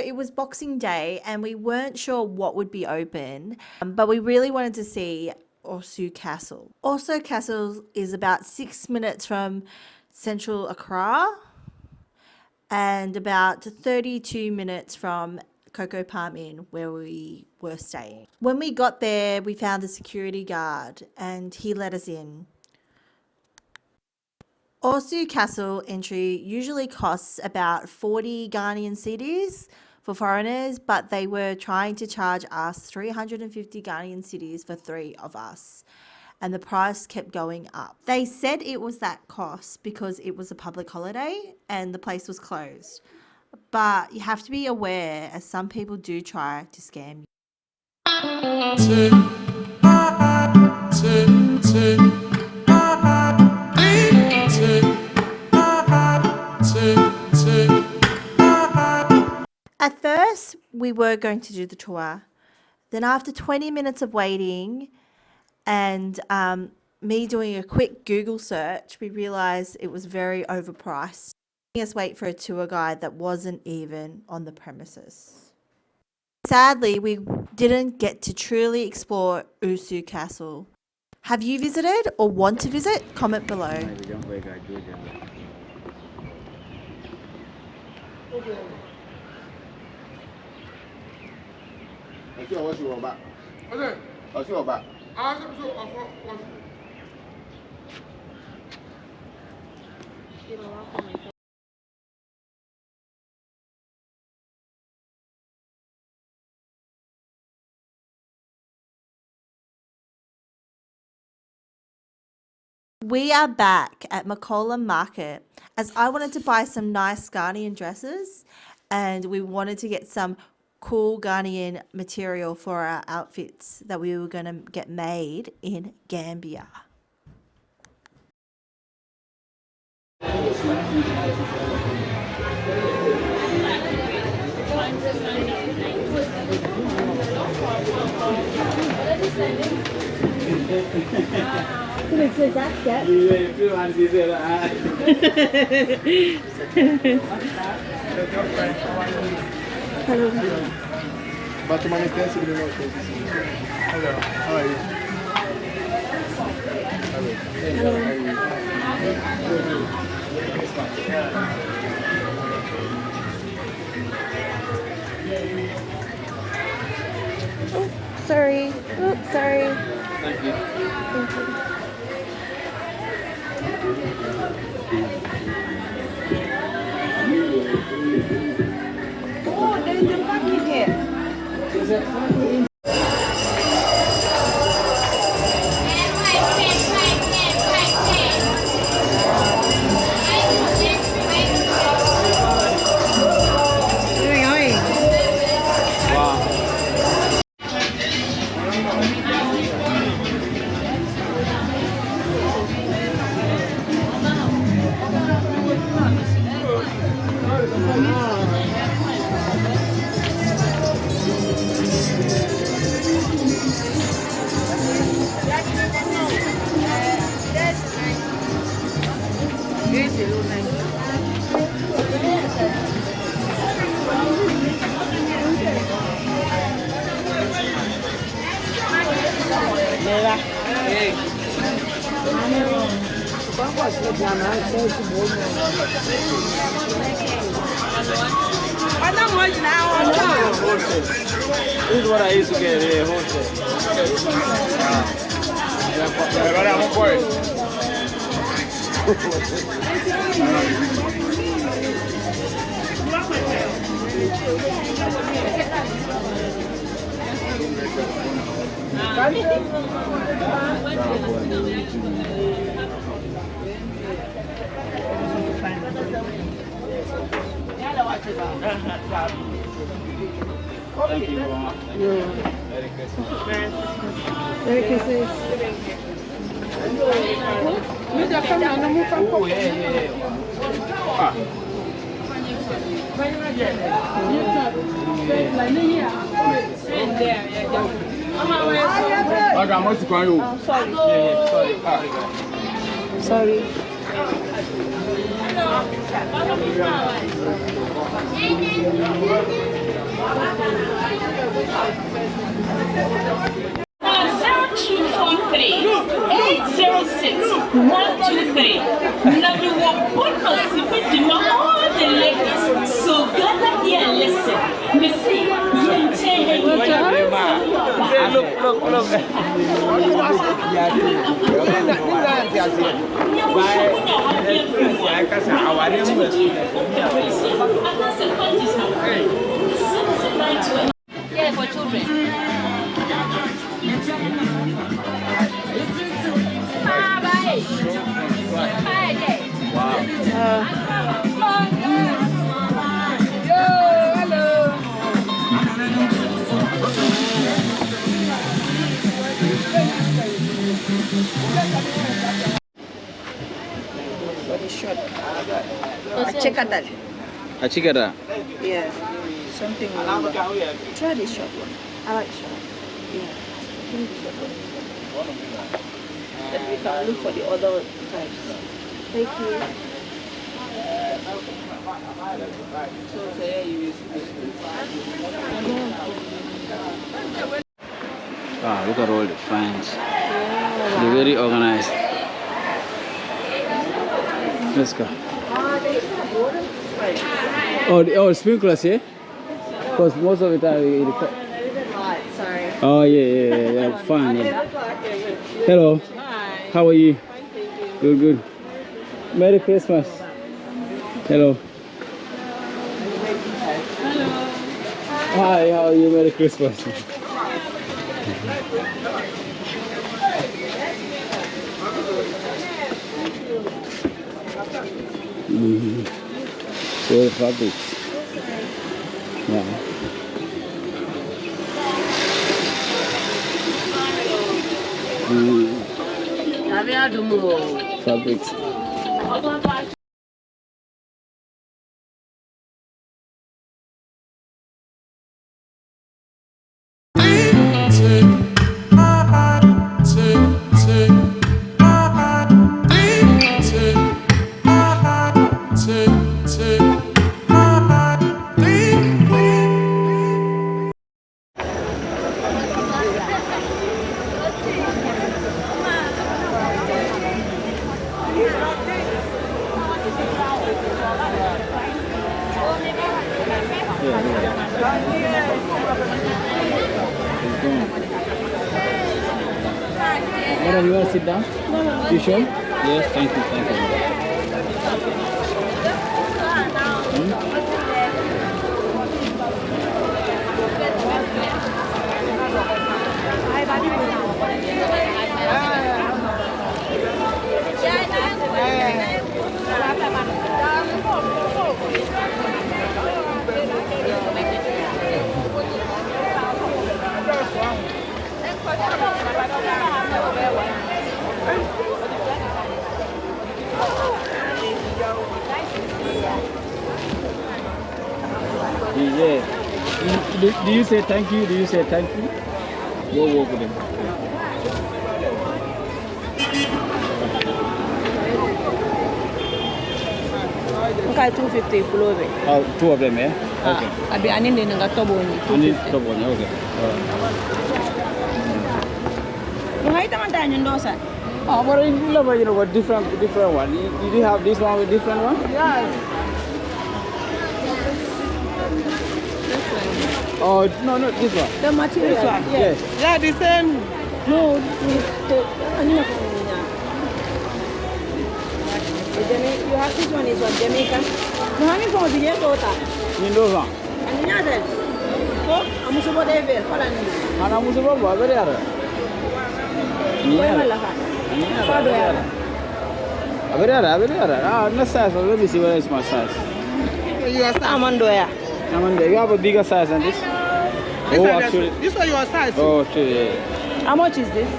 it was Boxing Day and we weren't sure what would be open, but we really wanted to see Osu Castle. Osu Castle is about 6 minutes from central Accra and about 32 minutes from Cocoa Palm Inn, where we were staying. When we got there, we found a security guard and he let us in. Osu Castle entry usually costs about 40 Ghanian cedis for foreigners, but they were trying to charge us 350 Ghanian cedis for 3 of us, and the price kept going up. They said it was that cost because it was a public holiday and the place was closed. But you have to be aware, as some people do try to scam you. At first, we were going to do the tour. Then after 20 minutes of waiting and me doing a quick Google search, we realised it was very overpriced. Us wait for a tour guide that wasn't even on the premises. Sadly, we didn't get to truly explore Osu Castle. Have you visited or want to visit? Comment below. We are back at Makola market as I wanted to buy some nice Ghanaian dresses and we wanted to get some cool Ghanaian material for our outfits that we were going to get made in Gambia. But my intention is not hello. How are you? Oh, sorry. Oh, sorry. Thank you. Thank you. Oh, there is a parking here. This is what I used to get here, wholesale. Thank you. Merry Christmas. Merry Christmas. Oh, yeah. Ah. Sorry. Now we will bonus if we do all the ladies. So gather here and listen. Missy, yeah, for children. Achikada. Yeah, something longer. Try the short one. I like short. Yeah. Give me the short one. Then we can look for the other types. Thank you. Wow, look at all the fans. They're very organized. Let's go. Oh, sprinklers, yeah? Because most of the time Sorry. Oh, yeah, fine, yeah. Hello. Hi. How are you? Fine, thank you. Good, good. Merry Christmas. Hello. Hello. Hi, how are you? Merry Christmas. So the fabrics. Yeah. Fabrics. Madam, you want to sit down? No. You sure? Yes, thank you. Yeah. Do you say thank you? Go walk with him. Okay, 250 flow. Oh, two of them, yeah? Okay. I need a double. I need double, okay. Oh, but you know what different one? Did you have this one with different one? Yes. Oh, no, not this one. The material. This one? Yes. Yeah, the same. No, you have this one is what Jamaica. No, how many from the year daughter? Indova. And the other. Oh, I'm so what they will. Follow me. And I'm also very hard. Very hard. Ah, no size. Let me see where is my size. You are Amandoya. You have a bigger size than this? Oh, actually. This one your size. Oh, actually, yeah. How much is this?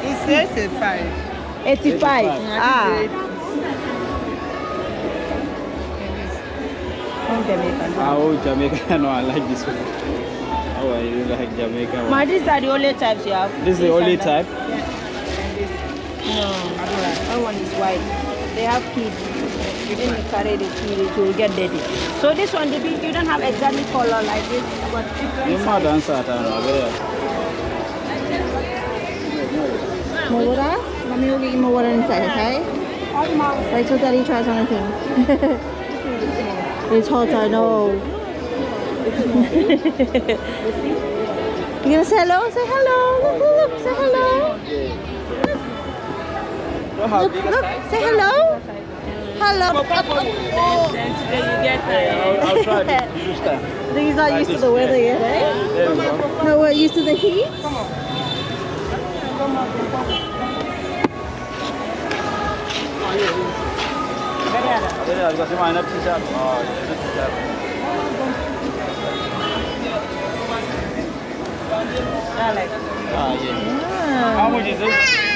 It's 85. 85. Ah. Oh, Jamaica. No, I like this one. Oh, I really like Jamaica one. Ma, these are the only types you have. This is the only type? Yeah. No, that one is white. They have kids. When you carry the seed, it will get dirty. So this one, the bean, you don't have exactly color like this, but different You might size. answer that. More water? Mommy will get you more water inside, okay? Wait till Daddy tries on a thing. It's hot, I know. You gonna say hello? Say hello. Look, look, look. Say hello. Look, look. Say hello. Hello. Then today you get I'll try this time. I think he's not used to the weather yet, eh? There we go. No, we're used to the heat. I've got some minor t-shirt. Oh, I like yeah. Ah. How much is it?